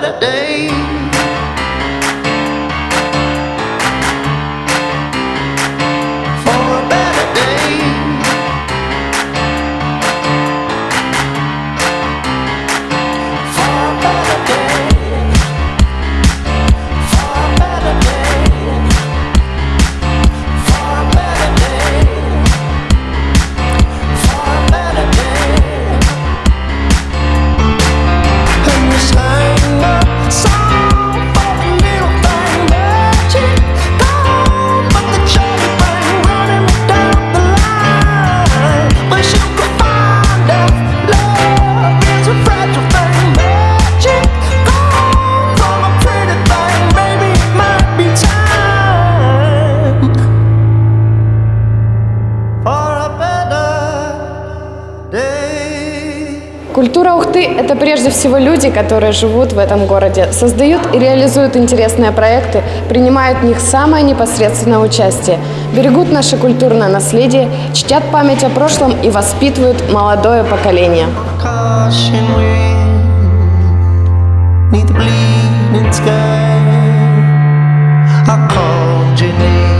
better day. For a better day. For a better day. For a better day. For a better day. For a better day. And you sang a song for the little thing that you gone, but the journey bring running down the line. Wish you could find out love is a fragile thing that you gone from a pretty thing. Maybe it might be time for a better day. Культура Ухты – это прежде всего люди, которые живут в этом городе, создают и реализуют интересные проекты, принимают в них самое непосредственное участие, берегут наше культурное наследие, чтят память о прошлом и воспитывают молодое поколение. Caution wind, 'neath the bleeding sky, I called your name.